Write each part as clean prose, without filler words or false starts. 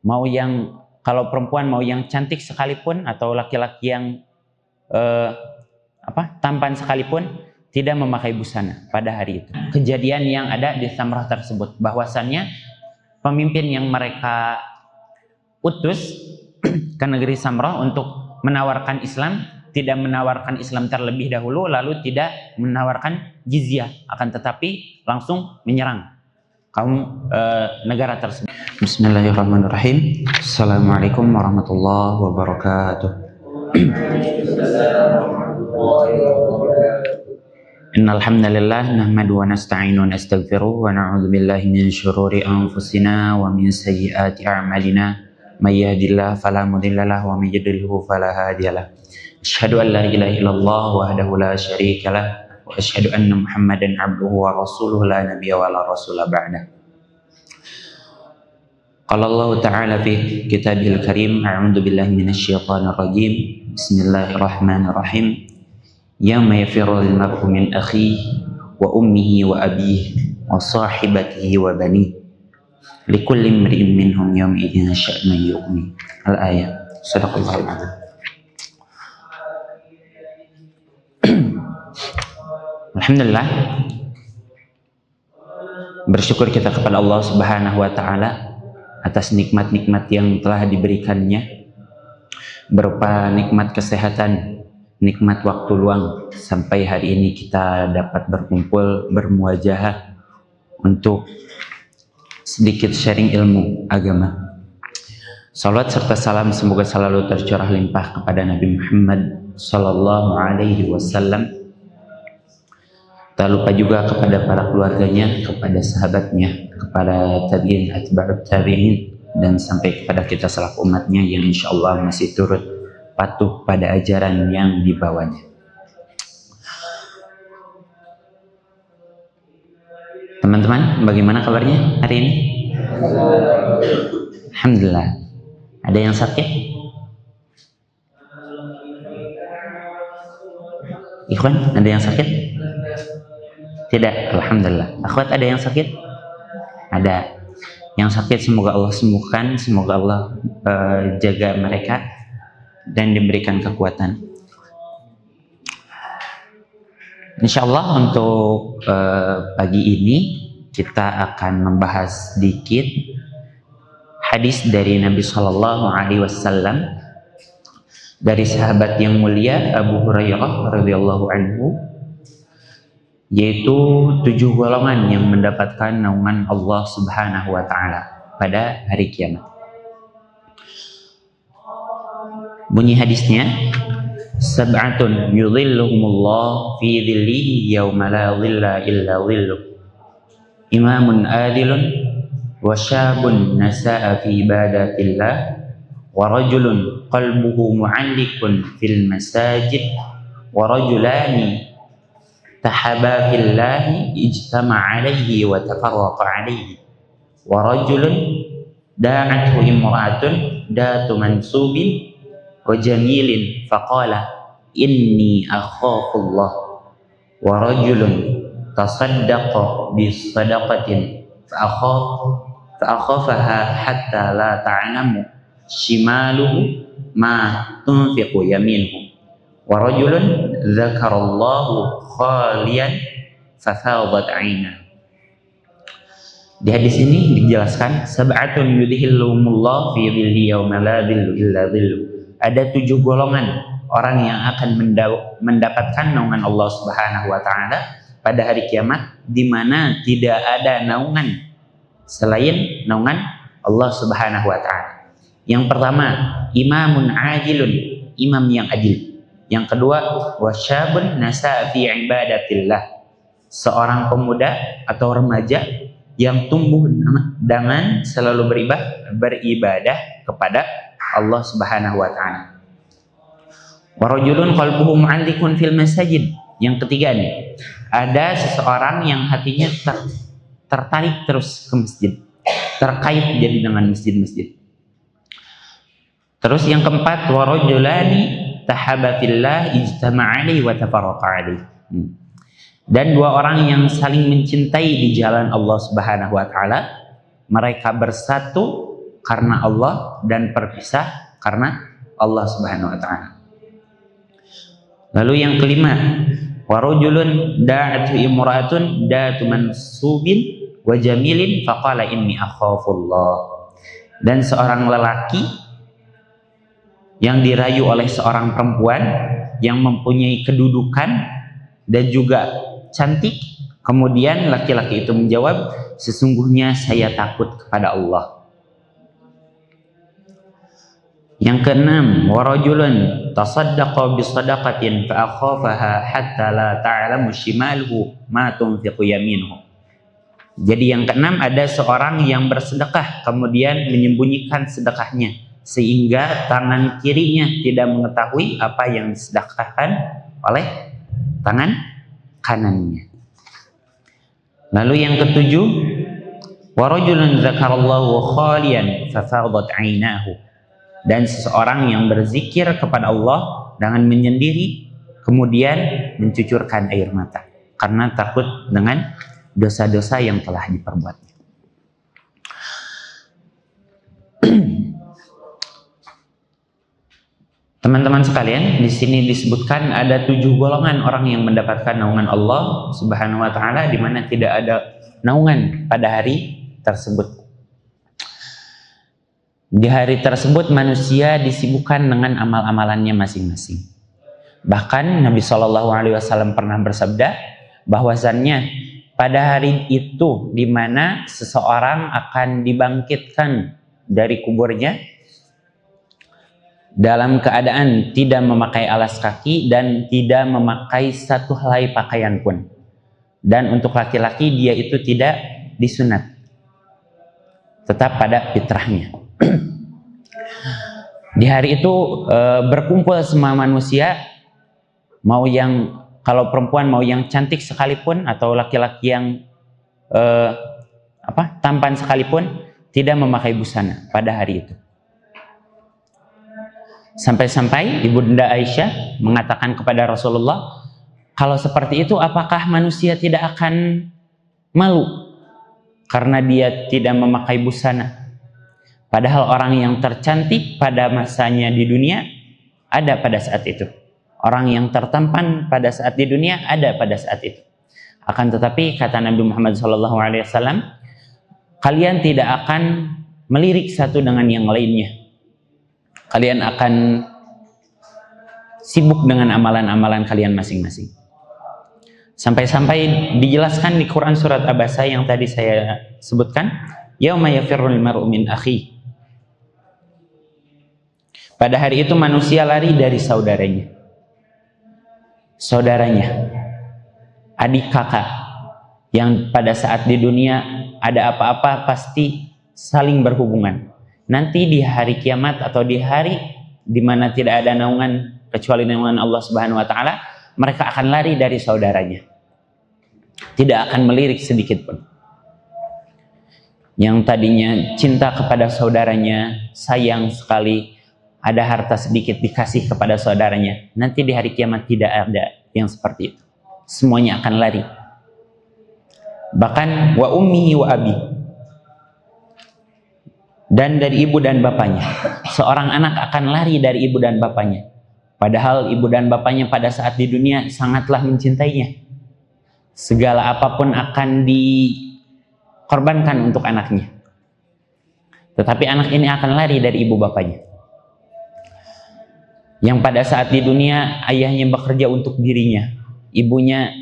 mau yang kalau perempuan mau yang cantik sekalipun atau laki-laki yang tampan sekalipun tidak memakai busana pada hari itu. Kejadian yang ada di Samrah tersebut, bahwasannya pemimpin yang mereka utus ke negeri Samrah untuk menawarkan Islam, tidak menawarkan Islam terlebih dahulu, lalu tidak menawarkan jizyah, akan tetapi langsung menyerang kaum negara tersebut. Bismillahirrahmanirrahim. Assalamualaikum warahmatullahi wabarakatuh. Innal hamdalillah nahmadu wa nasta'inu wa nastaghfiruh wa na'udzu billahi min syururi anfusina wa min sayyiati a'malina may yahdihillahu fala mudhillalah wa may yudlilhu fala hadiyalah. Asyhadu an la ilaha illallah wahdahu la syarikalah wa asyhadu anna Muhammadan 'abduhu wa rasuluhu la nabiyya wa la rasula ba'da. Qala Allah ta'ala fi kitabil karim, a'udzu billahi minasyaitonir rajim. Bismillahirrahmanirrahim. Yawma yafirrul mar'u min akhihi wa ummihi wa abihi wa sahibatihi wa banihi likulli imri'in minhum yawma idzin sya'nun yughni. Al-ayat. Shadaqallahul 'azim. Alhamdulillah, bersyukur kita kepada Allah Subhanahu wa taala atas nikmat-nikmat yang telah diberikannya, berupa nikmat kesehatan, nikmat waktu luang, sampai hari ini kita dapat berkumpul, bermuajahah untuk sedikit sharing ilmu agama. Salawat serta salam semoga selalu tercurah limpah kepada Nabi Muhammad sallallahu alaihi wasallam. Tak lupa juga kepada para keluarganya, kepada sahabatnya, kepada tabi'in, atba'ut tabi'in, dan sampai kepada kita selaku umatnya yang insya Allah masih turut patuh pada ajaran yang dibawanya. Teman-teman, bagaimana kabarnya hari ini? Alhamdulillah. Ada yang sakit? Ikhwan, ada yang sakit? Tidak, alhamdulillah. Akhwat, ada yang sakit? Ada. Yang sakit semoga Allah sembuhkan, semoga Allah jaga mereka dan diberikan kekuatan. Insyaallah untuk pagi ini kita akan membahas sedikit hadis dari Nabi Shallallahu Alaihi Wasallam dari sahabat yang mulia Abu Hurairah radhiyallahu anhu, yaitu 7 golongan yang mendapatkan naungan Allah Subhanahu wa taala pada hari kiamat. Bunyi hadisnya, sab'atun yudhilluhumullah fi dhillihi yawma la dhilla illa dhilluh. Imamun adilun wa syabun nasa'a fi ibadatillah wa rajulun qalbuhu mu'alliqun fil masajid wa rajulani tahaba fillahi ijtama' alaihi wa tafarraqa alaihi wa rajulun da'athu imra'atun datu mansubin wa jamilin faqala inni akhafullah wa rajulun tasaddaqa bis sadaqatin fa'akhafaha hatta la ta'lamu shimaluhu ma tunfiqu yaminuhu wa rajulun dzakarallahu khalian fafadat 'ainahu. Di hadis ini dijelaskan sab'atun yudhilluhumullah fi dhilli yawma la dhillu illa dhillu. Ada 7 golongan orang yang akan mendapatkan naungan Allah Subhanahu wa taala pada hari kiamat, di mana tidak ada naungan selain naungan Allah Subhanahu wa taala. Yang pertama, imamun adilun, imam yang adil. Yang kedua, wasyabun nasa'a fi ibadatillah, seorang pemuda atau remaja yang tumbuh dengan selalu beribadah kepada Allah Subhanahu wa taala. Wa rajulun qalbuhu mu'alliqun fil masajid. Yang ketiga nih, ada seseorang yang hatinya tertarik terus ke masjid, terkait jadi dengan masjid-masjid. Terus yang keempat, wa rajulani tahaba fillah ijtama' alaihi wa tafarraqa alaihi. Dan 2 orang yang saling mencintai di jalan Allah Subhanahu wa taala, mereka bersatu karena Allah dan berpisah karena Allah Subhanahu wa taala. Lalu yang kelima, wa rajulun da'atu imra'atun da'atu mansubin wa jamilin faqala inni akhafullah. Dan seorang lelaki yang dirayu oleh seorang perempuan yang mempunyai kedudukan dan juga cantik, kemudian laki-laki itu menjawab, sesungguhnya saya takut kepada Allah. Yang keenam, wa rajulun tasaddaqa bi shadaqatin fa akhafaha hatta la ta'lamu shimaluhu ma tunfiqu yaminuhu. Jadi yang keenam, ada seorang yang bersedekah kemudian menyembunyikan sedekahnya sehingga tangan kirinya tidak mengetahui apa yang disedekahkan oleh tangan kanannya. Lalu yang ketujuh, wa rajulun dzakarallahu khaliyan fa fadat 'ainahu. Dan seseorang yang berzikir kepada Allah dengan menyendiri kemudian mencucurkan air mata karena takut dengan dosa-dosa yang telah diperbuatnya. Teman-teman sekalian, di sini disebutkan ada 7 golongan orang yang mendapatkan naungan Allah Subhanahu wa taala, di mana tidak ada naungan pada hari tersebut. Di hari tersebut manusia disibukkan dengan amal-amalannya masing-masing. Bahkan Nabi SAW pernah bersabda bahwasannya pada hari itu di mana seseorang akan dibangkitkan dari kuburnya dalam keadaan tidak memakai alas kaki dan tidak memakai satu helai pakaian pun. Dan untuk laki-laki dia itu tidak disunat, tetap pada fitrahnya. Di hari itu berkumpul semua manusia, mau yang kalau perempuan mau yang cantik sekalipun atau laki-laki yang tampan sekalipun tidak memakai busana pada hari itu. Sampai-sampai Ibunda Aisyah mengatakan kepada Rasulullah, kalau seperti itu apakah manusia tidak akan malu karena dia tidak memakai busana? Padahal orang yang tercantik pada masanya di dunia ada pada saat itu. Orang yang tertampan pada saat di dunia ada pada saat itu. Akan tetapi kata Nabi Muhammad SAW, kalian tidak akan melirik satu dengan yang lainnya. Kalian akan sibuk dengan amalan-amalan kalian masing-masing. Sampai-sampai dijelaskan di Quran surat Abasa yang tadi saya sebutkan, yauma yafirrul mar'u min akhihi. Pada hari itu manusia lari dari saudaranya, adik kakak, yang pada saat di dunia ada apa-apa pasti saling berhubungan. Nanti di hari kiamat atau di hari di mana tidak ada naungan kecuali naungan Allah Subhanahu wa taala, mereka akan lari dari saudaranya. Tidak akan melirik sedikit pun. Yang tadinya cinta kepada saudaranya, sayang sekali, ada harta sedikit dikasih kepada saudaranya, nanti di hari kiamat tidak ada yang seperti itu. Semuanya akan lari. Bahkan wa ummihi wa abi, dan dari ibu dan bapaknya. Seorang anak akan lari dari ibu dan bapaknya, padahal ibu dan bapaknya pada saat di dunia sangatlah mencintainya. Segala apapun akan dikorbankan untuk anaknya, tetapi anak ini akan lari dari ibu bapaknya. Yang pada saat di dunia ayahnya bekerja untuk dirinya, ibunya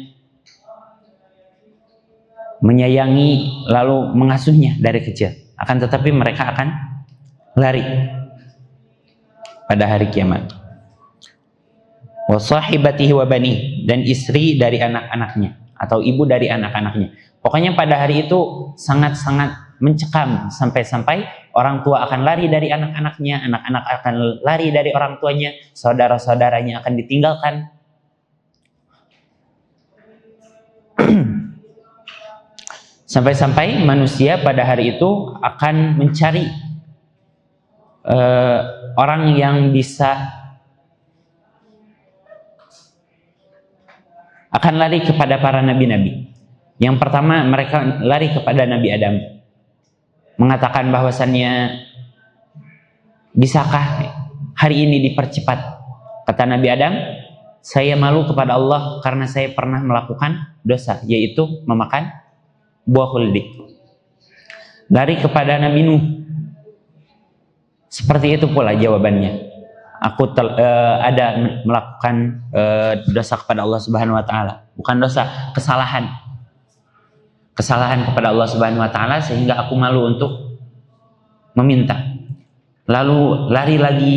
menyayangi lalu mengasuhnya dari kecil. Akan tetapi mereka akan lari pada hari kiamat. Wa sahibatihi wa bani, dan istri dari anak-anaknya atau ibu dari anak-anaknya. Pokoknya pada hari itu sangat-sangat mencekam, sampai-sampai orang tua akan lari dari anak-anaknya, anak-anak akan lari dari orang tuanya, saudara-saudaranya akan ditinggalkan. Sampai-sampai manusia pada hari itu akan mencari orang yang bisa, akan lari kepada para nabi-nabi. Yang pertama mereka lari kepada Nabi Adam, mengatakan bahwasannya bisakah hari ini dipercepat? Kata Nabi Adam, saya malu kepada Allah karena saya pernah melakukan dosa, yaitu memakan buah khuldi. Lari kepada Nabi Nuh, seperti itu pula jawabannya. Aku ada melakukan dosa kepada Allah Subhanahu wa taala. Bukan dosa, kesalahan. Kesalahan kepada Allah Subhanahu wa taala sehingga aku malu untuk meminta. Lalu lari lagi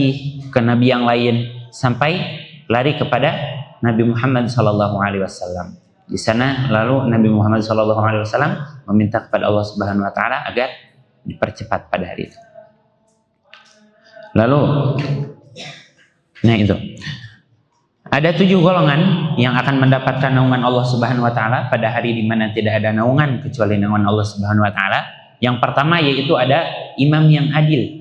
ke nabi yang lain sampai lari kepada Nabi Muhammad sallallahu alaihi wasallam. Di sana lalu Nabi Muhammad sallallahu alaihi wasallam meminta kepada Allah Subhanahu wa taala agar dipercepat pada hari itu. Lalu nah itu. Ada 7 golongan yang akan mendapatkan naungan Allah Subhanahu wa taala pada hari di mana tidak ada naungan kecuali naungan Allah Subhanahu wa taala. Yang pertama yaitu ada imam yang adil.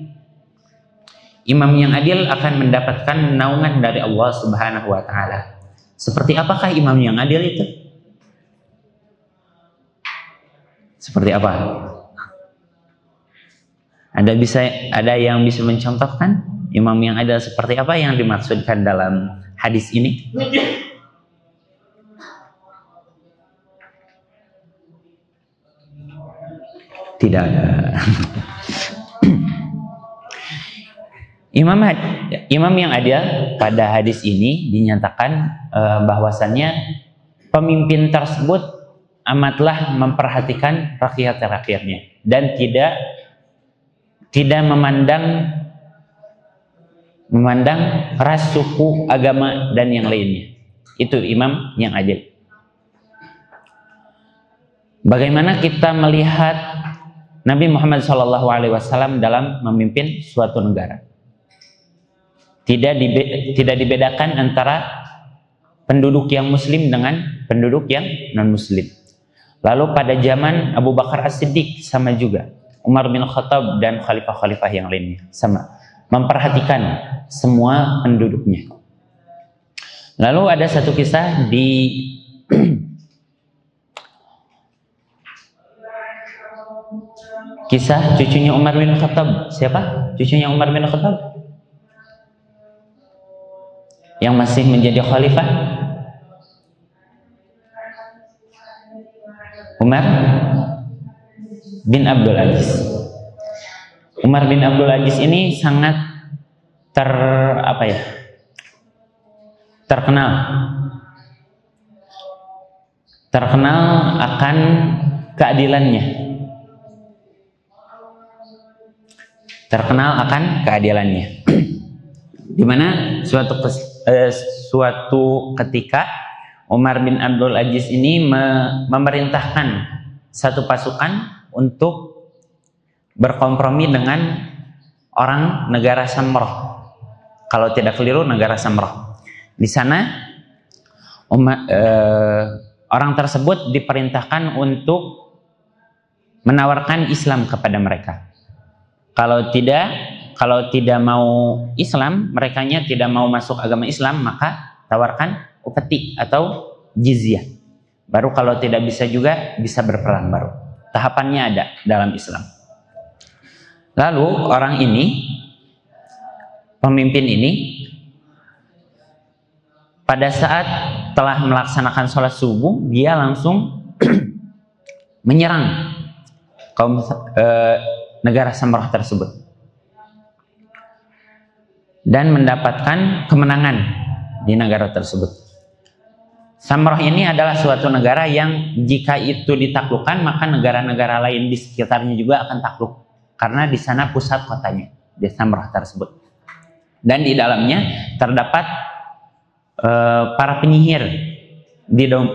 Imam yang adil akan mendapatkan naungan dari Allah Subhanahu wa taala. Seperti apakah imam yang adil itu? Seperti apa? Ada yang bisa mencontohkan imam yang adil seperti apa yang dimaksudkan dalam hadis ini? Tidak ada. Imam yang adil pada hadis ini dinyatakan bahwasannya pemimpin tersebut amatlah memperhatikan rakyat-rakyatnya dan tidak memandang ras, suku, agama dan yang lainnya. Itu imam yang adil. Bagaimana kita melihat Nabi Muhammad SAW dalam memimpin suatu negara? Tidak dibedakan antara penduduk yang muslim dengan penduduk yang non-muslim. Lalu pada zaman Abu Bakar As-Siddiq sama juga, Umar bin Khattab dan khalifah-khalifah yang lainnya sama, memperhatikan semua penduduknya. Lalu ada satu kisah di kisah cucunya Umar bin Khattab. Siapa cucunya Umar bin Khattab yang masih menjadi khalifah? Umar bin Abdul Aziz. Umar bin Abdul Aziz ini sangat terkenal akan keadilannya. Di mana suatu ketika Umar bin Abdul Aziz ini memerintahkan satu pasukan untuk berkompromi dengan orang negara Samrah. Kalau tidak keliru, negara Samrah. Di sana orang tersebut diperintahkan untuk menawarkan Islam kepada mereka. Kalau tidak mau Islam, merekanya tidak mau masuk agama Islam, maka tawarkan upeti atau jizyah. Baru kalau tidak bisa juga bisa berperang baru. Tahapannya ada dalam Islam. Lalu orang ini, pemimpin ini, pada saat telah melaksanakan sholat subuh, dia langsung menyerang kaum negara Samrah tersebut dan mendapatkan kemenangan di negara tersebut. Samrah ini adalah suatu negara yang jika itu ditaklukkan, maka negara-negara lain di sekitarnya juga akan takluk, karena di sana pusat kotanya, di Samrah tersebut. Dan di dalamnya terdapat para penyihir,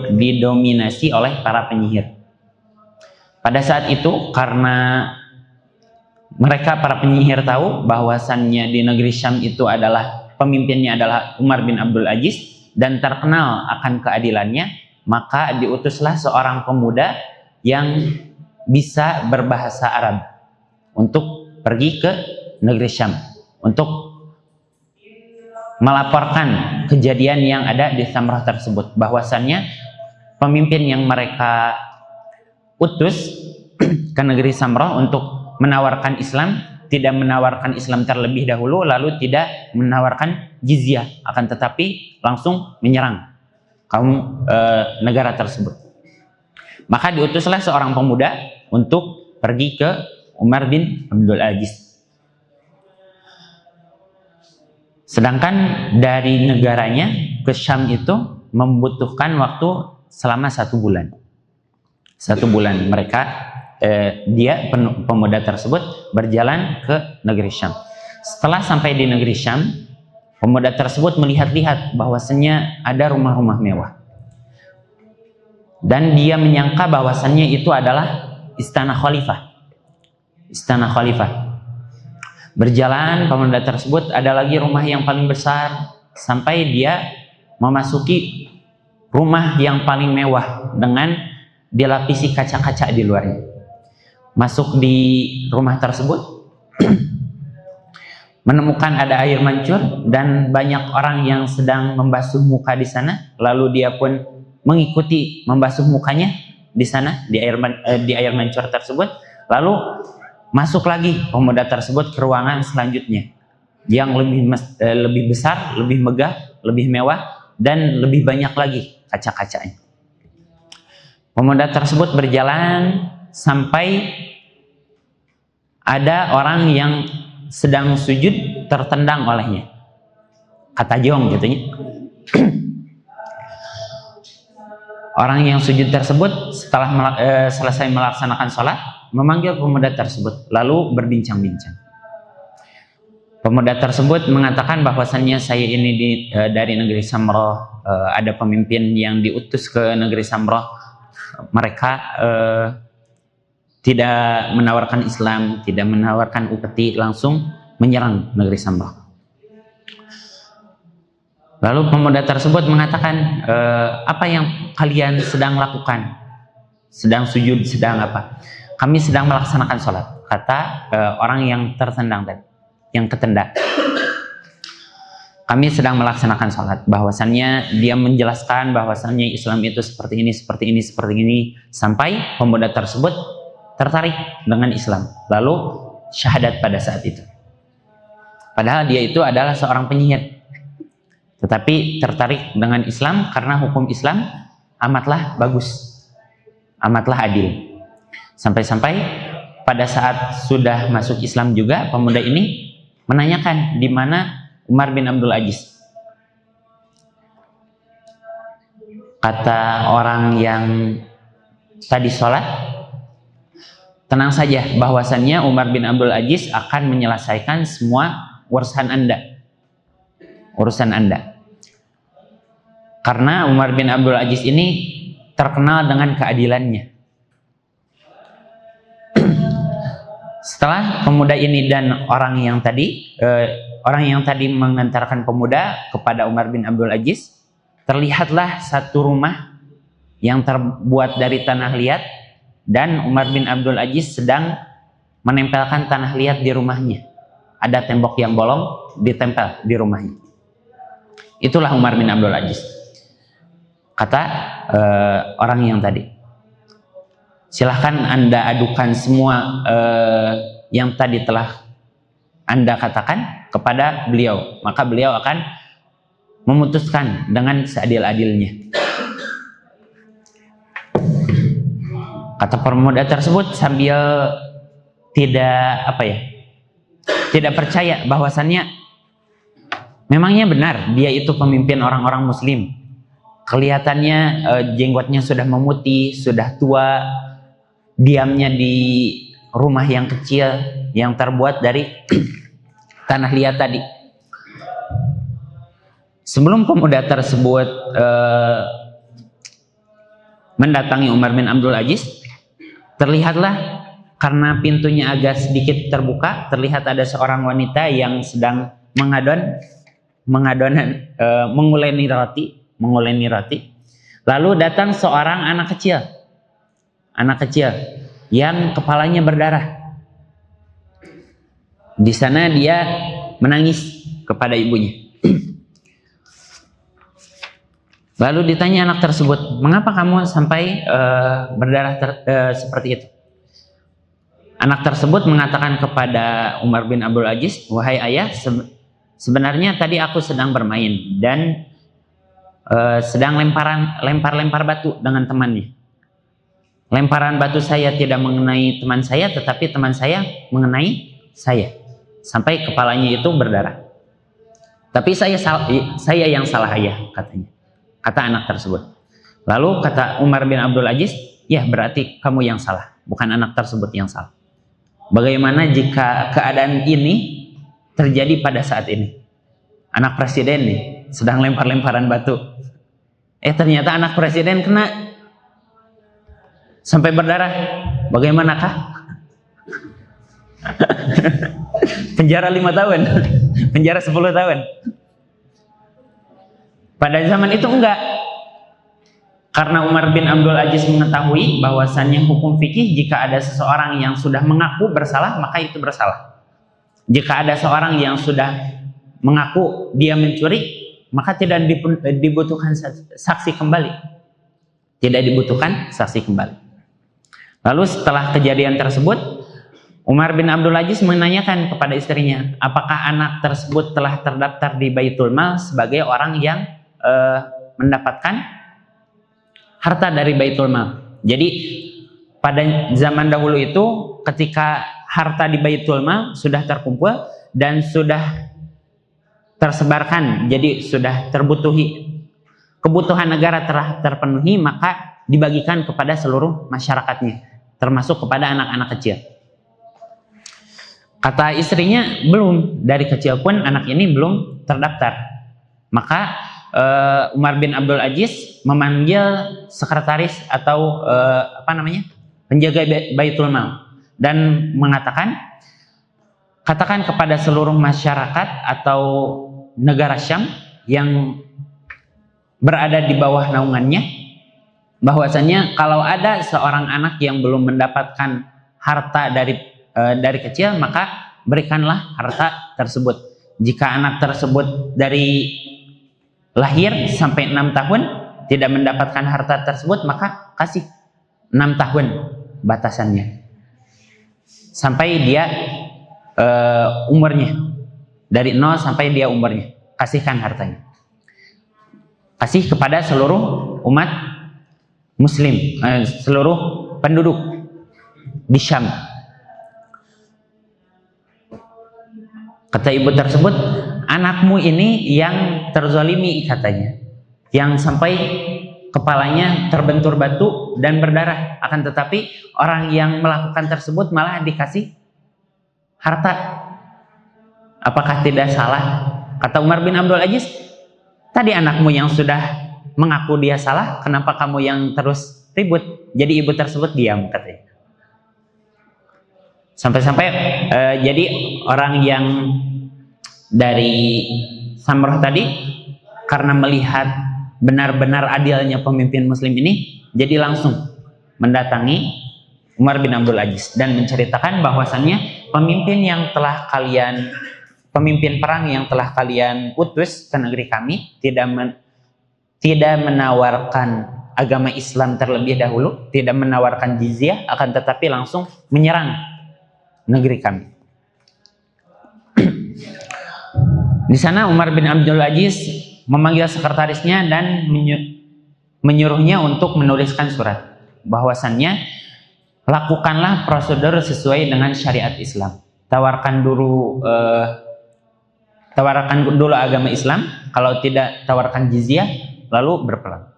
didominasi oleh para penyihir. Pada saat itu, karena mereka para penyihir tahu bahwasannya di negeri Syam itu adalah pemimpinnya adalah Umar bin Abdul Aziz dan terkenal akan keadilannya, maka diutuslah seorang pemuda yang bisa berbahasa Arab untuk pergi ke negeri Syam untuk melaporkan kejadian yang ada di Samrah tersebut, bahwasannya pemimpin yang mereka utus ke negeri Samrah untuk menawarkan Islam tidak menawarkan Islam terlebih dahulu, lalu tidak menawarkan jizyah, akan tetapi langsung menyerang kaum negara tersebut. Maka diutuslah seorang pemuda untuk pergi ke Umar bin Abdul Aziz. Sedangkan dari negaranya ke Syam itu membutuhkan waktu selama 1 bulan. 1 bulan mereka, pemuda tersebut berjalan ke negeri Syam. Setelah sampai di negeri Syam, pemuda tersebut melihat-lihat bahwasannya ada rumah-rumah mewah. Dan dia menyangka bahwasannya itu adalah istana khalifah. Istana khalifah. Berjalan pemuda tersebut, ada lagi rumah yang paling besar, sampai dia memasuki rumah yang paling mewah dengan dilapisi kaca-kaca di luarnya. Masuk di rumah tersebut, menemukan ada air mancur dan banyak orang yang sedang membasuh muka di sana. Lalu dia pun mengikuti membasuh mukanya di sana, di air mancur tersebut. Lalu masuk lagi pemuda tersebut ke ruangan selanjutnya yang lebih besar, lebih megah, lebih mewah, dan lebih banyak lagi kaca-kacanya. Pemuda tersebut berjalan sampai ada orang yang sedang sujud tertendang olehnya. Kata jong gitu ya. Orang yang sujud tersebut setelah selesai melaksanakan sholat, memanggil pemuda tersebut, lalu berbincang-bincang. Pemuda tersebut mengatakan bahwasannya saya ini dari negeri Samroh, ada pemimpin yang diutus ke negeri Samroh. Mereka tidak menawarkan Islam, tidak menawarkan upeti, langsung menyerang negeri Samroh. Lalu pemuda tersebut mengatakan, apa yang kalian sedang lakukan? Sedang sujud, sedang apa? Kami sedang melaksanakan sholat, kata orang yang tertendang tadi, yang ketenda. Kami sedang melaksanakan sholat. Bahwasannya dia menjelaskan bahwasannya Islam itu seperti ini, seperti ini, seperti ini, sampai pemuda tersebut tertarik dengan Islam, lalu syahadat pada saat itu. Padahal dia itu adalah seorang penyihir, tetapi tertarik dengan Islam karena hukum Islam amatlah bagus, amatlah adil. Sampai-sampai pada saat sudah masuk Islam juga, pemuda ini menanyakan di mana Umar bin Abdul Aziz. Kata orang yang tadi sholat, tenang saja, bahwasannya Umar bin Abdul Aziz akan menyelesaikan semua urusan Anda. Urusan Anda. Karena Umar bin Abdul Aziz ini terkenal dengan keadilannya. Setelah pemuda ini dan orang yang tadi mengantarkan pemuda kepada Umar bin Abdul Aziz, terlihatlah satu rumah yang terbuat dari tanah liat, dan Umar bin Abdul Aziz sedang menempelkan tanah liat di rumahnya. Ada tembok yang bolong ditempel di rumahnya. Itulah Umar bin Abdul Aziz. Kata orang yang tadi, silahkan Anda adukan semua yang tadi telah Anda katakan kepada beliau, maka beliau akan memutuskan dengan seadil-adilnya. Kata pemuda tersebut sambil tidak percaya bahwasannya memangnya benar dia itu pemimpin orang-orang Muslim. Kelihatannya jenggotnya sudah memutih, sudah tua, diamnya di rumah yang kecil yang terbuat dari tanah liat tadi. Sebelum pemuda tersebut mendatangi Umar bin Abdul Aziz, terlihatlah karena pintunya agak sedikit terbuka, terlihat ada seorang wanita yang sedang menguleni roti. Lalu datang seorang anak kecil yang kepalanya berdarah. Di sana dia menangis kepada ibunya. Lalu ditanya anak tersebut, mengapa kamu sampai berdarah seperti itu? Anak tersebut mengatakan kepada Umar bin Abdul Aziz, "Wahai ayah, sebenarnya tadi aku sedang bermain dan sedang lempar batu dengan temannya. Lemparan batu saya tidak mengenai teman saya, tetapi teman saya mengenai saya sampai kepalanya itu berdarah. Tapi saya yang salah ayah," katanya. Kata anak tersebut. Lalu kata Umar bin Abdul Aziz, "Ya, berarti kamu yang salah, bukan anak tersebut yang salah. Bagaimana jika keadaan ini terjadi pada saat ini? Anak presiden nih sedang lempar-lemparan batu. Ternyata anak presiden kena sampai berdarah. Bagaimanakah?" Penjara 5 tahun, penjara 10 tahun. Pada zaman itu enggak. Karena Umar bin Abdul Aziz mengetahui bahwasannya hukum fikih, jika ada seseorang yang sudah mengaku bersalah, maka itu bersalah. Jika ada seorang yang sudah mengaku dia mencuri, maka tidak dibutuhkan saksi kembali. Tidak dibutuhkan saksi kembali. Lalu setelah kejadian tersebut, Umar bin Abdul Aziz menanyakan kepada istrinya, apakah anak tersebut telah terdaftar di Baitul Mal sebagai orang yang mendapatkan harta dari Baitul Mal. Jadi pada zaman dahulu itu ketika harta di Baitul Mal sudah terkumpul dan sudah tersebarkan, jadi sudah kebutuhan negara telah terpenuhi, maka dibagikan kepada seluruh masyarakatnya, termasuk kepada anak-anak kecil. Kata istrinya, belum, dari kecil pun anak ini belum terdaftar. Maka Umar bin Abdul Aziz memanggil sekretaris atau penjaga Baitul Mal dan mengatakan, katakan kepada seluruh masyarakat atau negara Syam yang berada di bawah naungannya, bahwasanya kalau ada seorang anak yang belum mendapatkan harta dari kecil, maka berikanlah harta tersebut. Jika anak tersebut dari lahir sampai 6 tahun tidak mendapatkan harta tersebut, maka kasih 6 tahun batasannya sampai dia umurnya, dari 0 sampai dia umurnya, kasihkan hartanya. Kasih kepada seluruh umat muslim, seluruh penduduk di Syam. Kata ibu tersebut, anakmu ini yang terzalimi, katanya, yang sampai kepalanya terbentur batu dan berdarah, akan tetapi orang yang melakukan tersebut malah dikasih harta. Apakah tidak salah? Kata Umar bin Abdul Aziz, tadi anakmu yang sudah mengaku dia salah, kenapa kamu yang terus ribut? Jadi ibu tersebut diam, katanya. Sampai-sampai jadi orang yang dari Samrah tadi, karena melihat benar-benar adilnya pemimpin muslim ini, jadi langsung mendatangi Umar bin Abdul Aziz dan menceritakan bahwasannya pemimpin perang yang telah kalian utus ke negeri kami tidak menawarkan agama Islam terlebih dahulu, tidak menawarkan jizyah, akan tetapi langsung menyerang negeri kami. Di sana Umar bin Abdul Aziz memanggil sekretarisnya dan menyuruhnya untuk menuliskan surat bahwasannya lakukanlah prosedur sesuai dengan syariat Islam. Tawarkan dulu agama Islam, kalau tidak tawarkan jizyah, lalu berperang.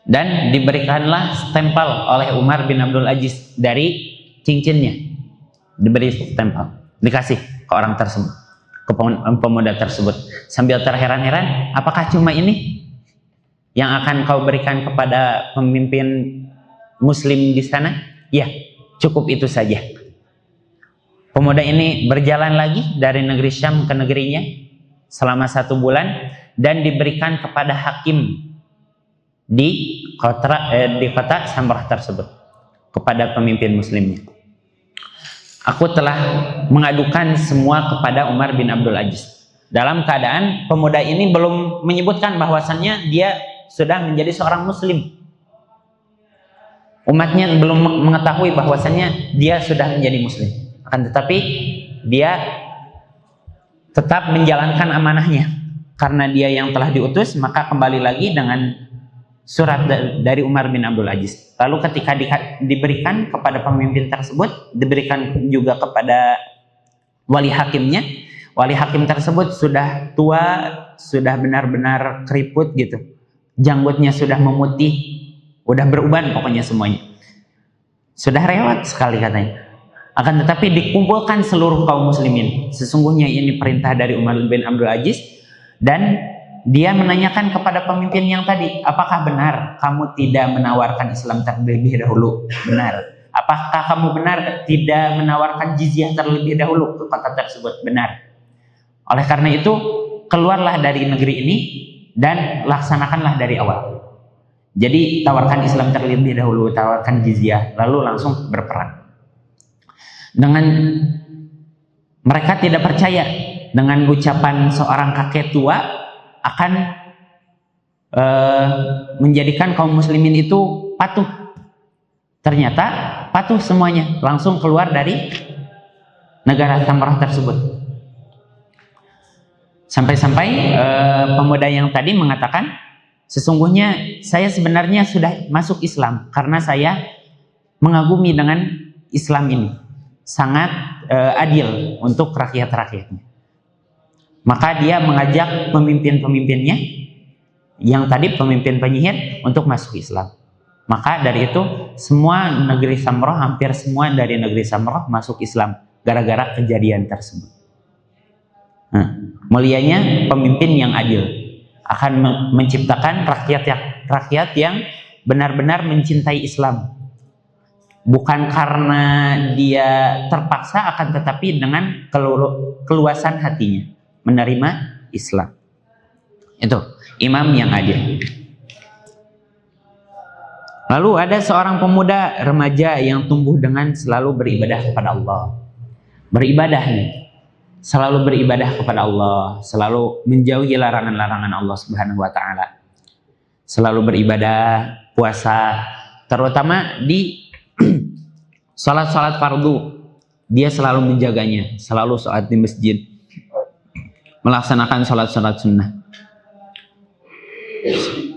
Dan diberikanlah stempel oleh Umar bin Abdul Aziz dari cincinnya, diberi stempel, dikasih ke orang tersebut, ke pemuda tersebut, sambil terheran-heran, apakah cuma ini yang akan kau berikan kepada pemimpin muslim di sana? Ya, cukup itu saja. Pemuda ini berjalan lagi dari negeri Syam ke negerinya selama 1 bulan dan diberikan kepada hakim di kota Samrah tersebut, kepada pemimpin muslimnya. Aku telah mengadukan semua kepada Umar bin Abdul Aziz. Dalam keadaan pemuda ini belum menyebutkan bahwasannya dia sudah menjadi seorang muslim. Umatnya belum mengetahui bahwasannya dia sudah menjadi muslim. Akan tetapi dia tetap menjalankan amanahnya. Karena dia yang telah diutus, maka kembali lagi dengan surat dari Umar bin Abdul Aziz. Lalu ketika diberikan kepada pemimpin tersebut, diberikan juga kepada wali hakimnya. Wali hakim tersebut sudah tua, sudah benar-benar keriput gitu. Janggutnya sudah memutih, udah beruban pokoknya semuanya. Sudah rewat sekali katanya. Akan tetapi dikumpulkan seluruh kaum muslimin. Sesungguhnya ini perintah dari Umar bin Abdul Aziz. Dan dia menanyakan kepada pemimpin yang tadi, apakah benar kamu tidak menawarkan Islam terlebih dahulu? Benar. Apakah kamu benar tidak menawarkan jizyah terlebih dahulu ke kota tersebut? Benar. Oleh karena itu, keluarlah dari negeri ini dan laksanakanlah dari awal. Jadi tawarkan Islam terlebih dahulu, tawarkan jizyah, lalu langsung berperang. Dengan mereka tidak percaya dengan ucapan seorang kakek tua akan menjadikan kaum muslimin itu patuh. Ternyata patuh semuanya, langsung keluar dari negara Samrah tersebut. Sampai-sampai pemuda yang tadi mengatakan, sesungguhnya saya sebenarnya sudah masuk Islam karena saya mengagumi dengan Islam ini. Sangat adil untuk rakyat-rakyatnya. Maka dia mengajak pemimpin-pemimpinnya yang tadi pemimpin penyihir untuk masuk Islam. Maka dari itu semua negeri Samrah, hampir semua dari negeri Samrah masuk Islam gara-gara kejadian tersebut. Mulianya pemimpin yang adil akan menciptakan rakyat yang benar-benar mencintai Islam. Bukan karena dia terpaksa, akan tetapi dengan keluasan hatinya menerima Islam. Itu imam yang adil. Lalu ada seorang pemuda remaja yang tumbuh dengan selalu beribadah kepada Allah. Beribadah nih, selalu beribadah kepada Allah, selalu menjauhi larangan-larangan Allah Subhanahu wa taala. Selalu beribadah, puasa, terutama di salat-salat fardu. Dia selalu menjaganya, selalu salat di masjid, melaksanakan salat-salat sunnah.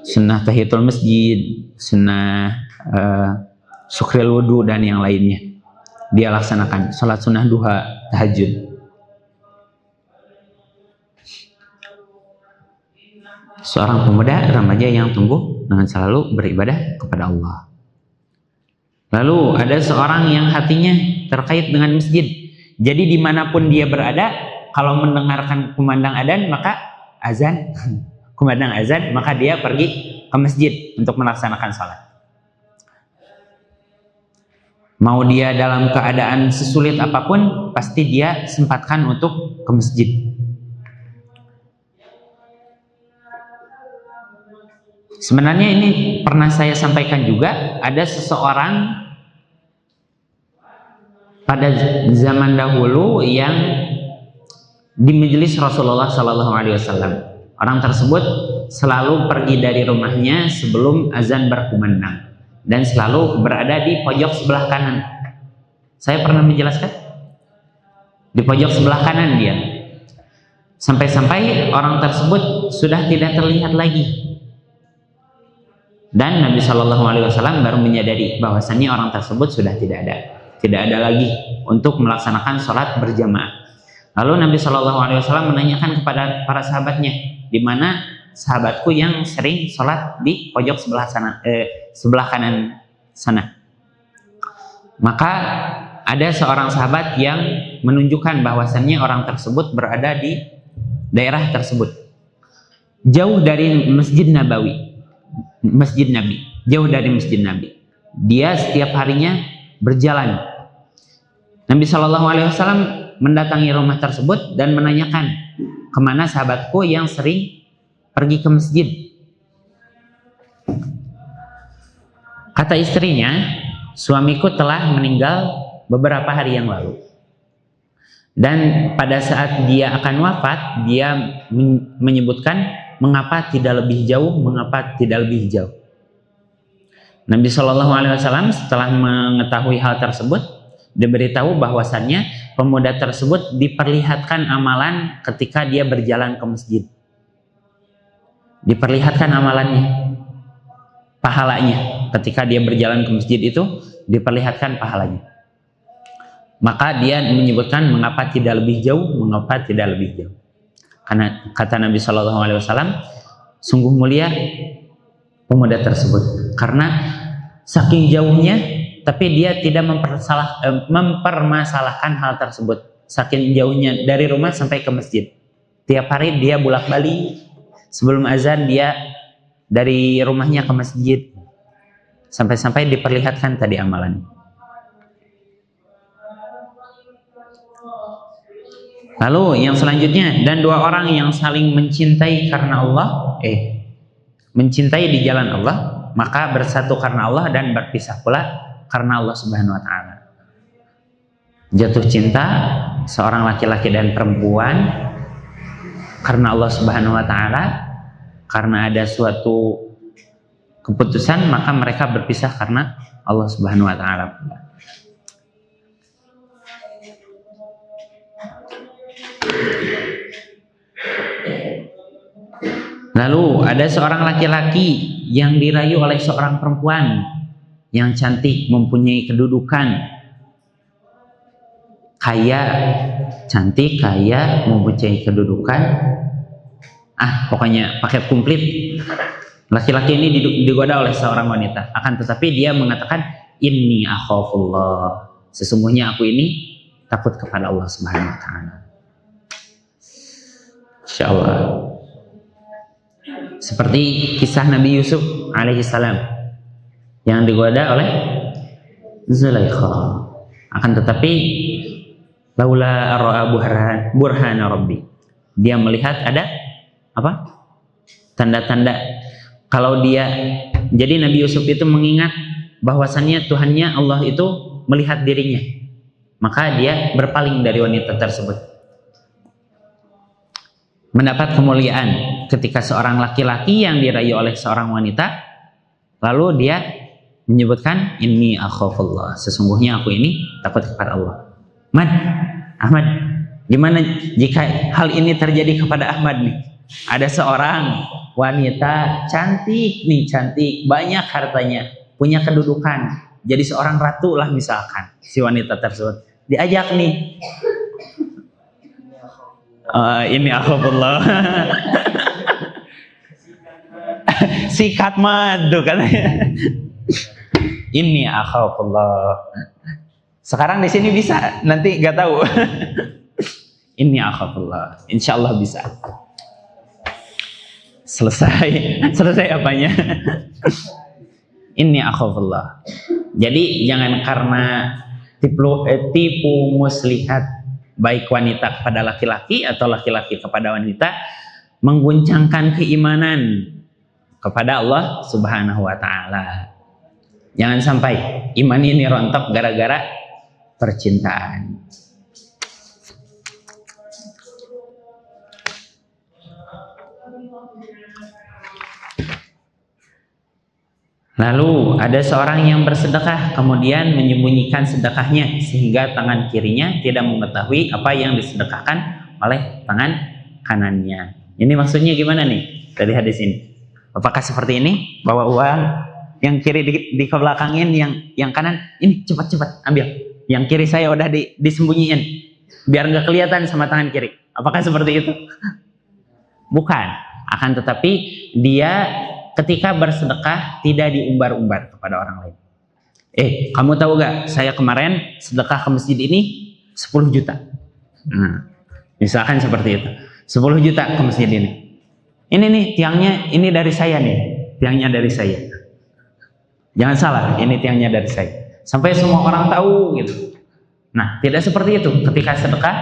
Sunnah tahiyatul masjid, sunnah syukril wudu dan yang lainnya. Dia laksanakan salat sunnah duha, tahajud. Seorang pemuda remaja yang tumbuh dengan selalu beribadah kepada Allah. Lalu ada seorang yang hatinya terkait dengan masjid. Jadi dimanapun dia berada, kalau mendengarkan kumandang adzan maka azan, kumandang azan maka dia pergi ke masjid untuk melaksanakan salat. Mau dia dalam keadaan sesulit apapun, pasti dia sempatkan untuk ke masjid. Sebenarnya ini pernah saya sampaikan juga, ada seseorang pada zaman dahulu yang di majelis Rasulullah SAW. Orang tersebut selalu pergi dari rumahnya sebelum azan berkumandang dan selalu berada di pojok sebelah kanan. Saya pernah menjelaskan di pojok sebelah kanan dia. Sampai-sampai orang tersebut sudah tidak terlihat lagi. Dan Nabi SAW baru menyadari bahwasannya orang tersebut sudah tidak ada lagi untuk melaksanakan sholat berjamaah. Lalu Nabi SAW menanyakan kepada para sahabatnya, di mana sahabatku yang sering sholat di pojok sebelah kanan sana. Maka ada seorang sahabat yang menunjukkan bahwasannya orang tersebut berada di daerah tersebut, jauh dari Masjid Nabawi. Masjid Nabi, jauh dari Masjid Nabi. Dia setiap harinya berjalan. Nabi SAW mendatangi rumah tersebut dan menanyakan, kemana sahabatku yang sering pergi ke masjid? Kata istrinya, suamiku telah meninggal beberapa hari yang lalu. Dan pada saat dia akan wafat, dia menyebutkan, mengapa tidak lebih jauh, mengapa tidak lebih jauh. Nabi Shallallahu Alaihi Wasallam setelah mengetahui hal tersebut, diberitahu bahwasannya pemuda tersebut diperlihatkan amalan ketika dia berjalan ke masjid. Diperlihatkan amalannya, pahalanya. Ketika dia berjalan ke masjid itu diperlihatkan pahalanya. Maka dia menyebutkan mengapa tidak lebih jauh, mengapa tidak lebih jauh. Karena kata Nabi Shallallahu Alaihi Wasallam, sungguh mulia pemuda tersebut. Karena saking jauhnya, tapi dia tidak mempermasalahkan hal tersebut. Saking jauhnya dari rumah sampai ke masjid. Tiap hari dia bolak-balik. Sebelum azan dia dari rumahnya ke masjid. Sampai-sampai diperlihatkan tadi amalan. Lalu yang selanjutnya, dan dua orang yang saling mencintai karena Allah, mencintai di jalan Allah, maka bersatu karena Allah dan berpisah pula karena Allah Subhanahu wa taala. Jatuh cinta seorang laki-laki dan perempuan karena Allah Subhanahu wa taala, karena ada suatu keputusan, maka mereka berpisah karena Allah Subhanahu wa taala. Lalu ada seorang laki-laki yang dirayu oleh seorang perempuan yang cantik, mempunyai kedudukan, kaya, cantik, kaya, mempunyai kedudukan, pokoknya paket komplit. Laki-laki ini digoda oleh seorang wanita, akan tetapi dia mengatakan, inni akhafullah, sesungguhnya aku ini takut kepada Allah Subhanahu wa taala. Insyaallah. Seperti kisah Nabi Yusuf alaihissalam yang digoda oleh Zulaikha. Akan tetapi laula ra'a burhana rabbi, dia melihat ada apa? Tanda-tanda kalau dia, jadi Nabi Yusuf itu mengingat bahwasannya Tuhannya Allah itu melihat dirinya. Maka dia berpaling dari wanita tersebut. Mendapat kemuliaan ketika seorang laki-laki yang dirayu oleh seorang wanita, lalu dia menyebutkan inni akhafullah, sesungguhnya aku ini takut kepada Allah. Ahmad, gimana jika hal ini terjadi kepada Ahmad nih? Ada seorang wanita cantik, banyak hartanya, punya kedudukan, jadi seorang ratu lah misalkan, si wanita tersebut diajak nih, ini akhafullah. Sikat madu katanya. Ini akhafullah. Sekarang di sini bisa, nanti nggak tahu. Ini akhafullah. Insyaallah bisa. Selesai apanya? Ini akhafullah. Jadi jangan karena tipu muslihat, baik wanita kepada laki-laki atau laki-laki kepada wanita, mengguncangkan keimanan kepada Allah Subhanahu wa taala. Jangan sampai iman ini rontok gara-gara percintaan. Lalu ada seorang yang bersedekah kemudian menyembunyikan sedekahnya sehingga tangan kirinya tidak mengetahui apa yang disedekahkan oleh tangan kanannya. Ini maksudnya gimana nih dari hadis ini? Apakah seperti ini? Bawa uang, yang kiri dikebelakangin, yang kanan ini cepat-cepat ambil. Yang kiri saya udah disembunyiin biar nggak kelihatan sama tangan kiri. Apakah seperti itu? Bukan. Akan tetapi dia ketika bersedekah tidak diumbar-umbar kepada orang lain. Kamu tahu gak, saya kemarin sedekah ke masjid ini 10 juta. Misalkan seperti itu. 10 juta ke masjid ini. Ini nih tiangnya, ini dari saya nih. Tiangnya dari saya. Jangan salah, ini tiangnya dari saya. Sampai semua orang tahu gitu. Nah, tidak seperti itu. Ketika sedekah,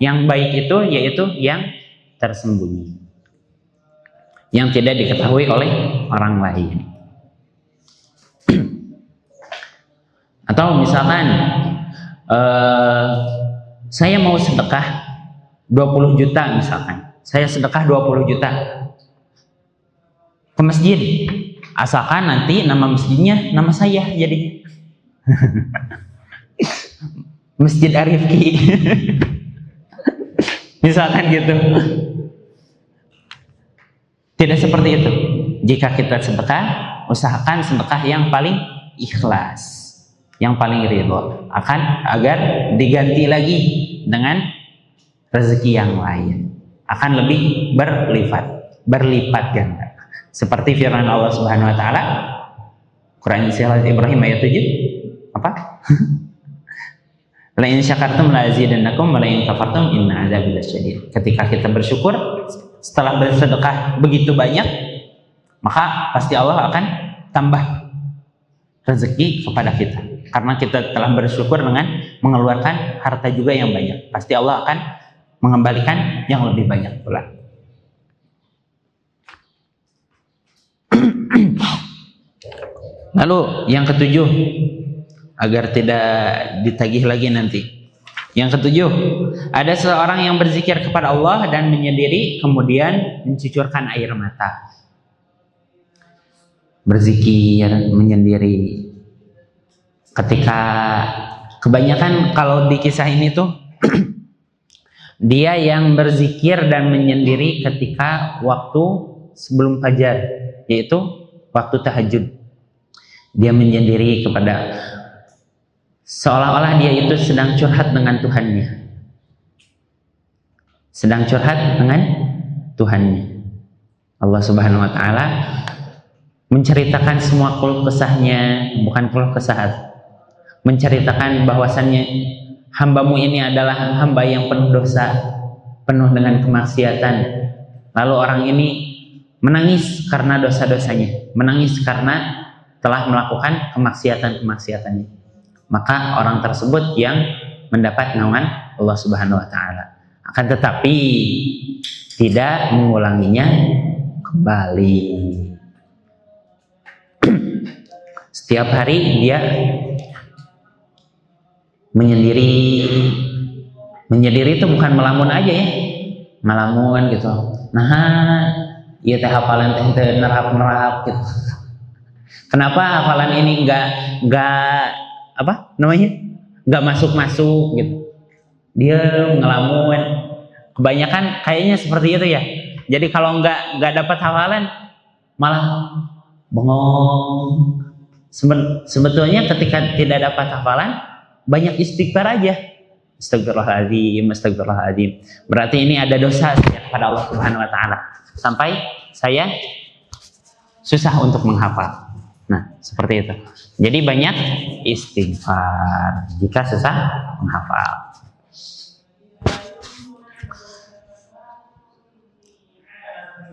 yang baik itu yaitu yang tersembunyi, yang tidak diketahui oleh orang lain. Atau misalkan saya mau sedekah 20 juta misalkan, saya sedekah 20 juta ke masjid, Asalkan nanti nama masjidnya nama saya jadinya. Masjid Arifki. Misalkan gitu. Tidak seperti itu. Jika kita sedekah, usahakan sedekah yang paling ikhlas, yang paling ridho, agar diganti lagi dengan rezeki yang lain, akan lebih berlipat ganda. Seperti firman Allah Subhanahu wa taala Quran Surat Ibrahim ayat 7, apa? La in syakartum la azidannakum wa la in kafartum inna adzabi lasyadid. Ketika kita bersyukur setelah bersedekah begitu banyak, maka pasti Allah akan tambah rezeki kepada kita. Karena kita telah bersyukur dengan mengeluarkan harta juga yang banyak. Pasti Allah akan mengembalikan yang lebih banyak pula. Lalu yang ketujuh, agar tidak ditagih lagi nanti. Yang ketujuh, ada seorang yang berzikir kepada Allah dan menyendiri kemudian mencucurkan air mata. Berzikir menyendiri. Ketika kebanyakan kalau di kisah ini tuh dia yang berzikir dan menyendiri ketika waktu sebelum fajar, yaitu waktu tahajud. Dia menyendiri kepada, seolah-olah dia itu sedang curhat dengan Tuhannya. Sedang curhat dengan Tuhannya. Allah Subhanahu wa taala menceritakan semua keluh kesahnya, bukan keluh kesah, menceritakan bahwasannya hambamu ini adalah hamba yang penuh dosa, penuh dengan kemaksiatan. Lalu orang ini menangis karena dosa-dosanya, menangis karena telah melakukan kemaksiatan-kemaksiatannya. Maka orang tersebut yang mendapat naungan Allah Subhanahu wa taala. Akan tetapi tidak mengulanginya kembali. Setiap hari dia menyendiri. Menyendiri itu bukan melamun aja ya. Melamun gitu. Nah, ieu teh hafalan teh nerap-nerap gitu. Kenapa hafalan ini enggak apa namanya, nggak masuk gitu, dia ngelamun. Kebanyakan kayaknya seperti itu ya. Jadi kalau nggak dapat hafalan malah bengong. Sebetulnya ketika tidak dapat hafalan banyak istighfar aja. Astagfirullahaladzim, astagfirullahaladzim. Berarti ini ada dosa kepada Allah Subhanahu wa taala sampai saya susah untuk menghafal. Nah, seperti itu. Jadi banyak istighfar jika susah menghafal.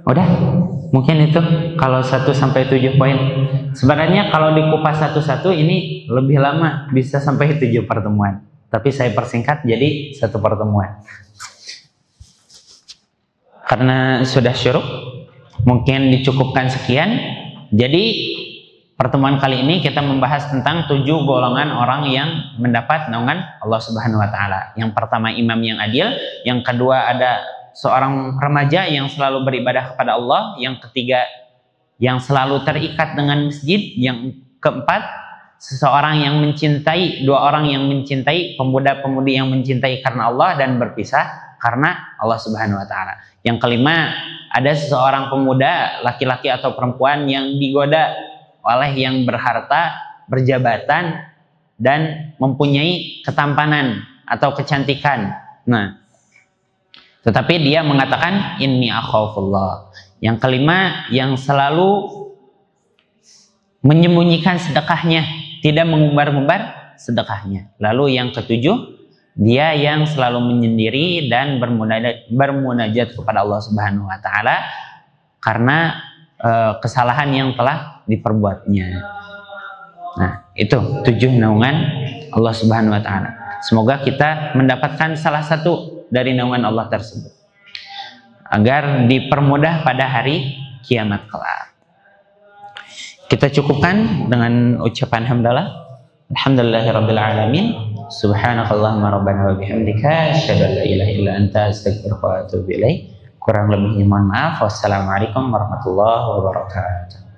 Udah, mungkin itu kalau 1 sampai 7 poin. Sebenarnya kalau dikupas satu-satu ini lebih lama, bisa sampai 7 pertemuan. Tapi saya persingkat jadi 1 pertemuan. Karena sudah syuruk, mungkin dicukupkan sekian. Jadi pertemuan kali ini kita membahas tentang 7 golongan orang yang mendapat naungan Allah Subhanahu wa taala. Yang pertama imam yang adil, yang kedua ada seorang remaja yang selalu beribadah kepada Allah, yang ketiga yang selalu terikat dengan masjid, yang keempat seseorang yang mencintai, 2 orang yang mencintai, pemuda-pemudi yang mencintai karena Allah dan berpisah karena Allah Subhanahu wa taala. Yang kelima ada seseorang pemuda, laki-laki atau perempuan yang digoda oleh yang berharta, berjabatan, dan mempunyai ketampanan atau kecantikan. Nah, tetapi dia mengatakan inni akhafullah. Yang kelima, yang selalu menyembunyikan sedekahnya, tidak mengumbar-ngumbar sedekahnya. Lalu yang ketujuh, dia yang selalu menyendiri dan bermunajat kepada Allah Subhanahu wa taala karena kesalahan yang telah diperbuatnya. Nah, itu 7 naungan Allah Subhanahu wa taala. Semoga kita mendapatkan salah satu dari naungan Allah tersebut agar dipermudah pada hari kiamat kelak. Kita cukupkan dengan ucapan hamdalah. Alhamdulillahirabbil alamin. Subhanakallahumma rabbana wa bihamdika asyhadu an la ilaha illa anta astaghfiruka wa atubu ilaik. Kurang lebihnya mohon maaf. Wassalamualaikum warahmatullahi wabarakatuh.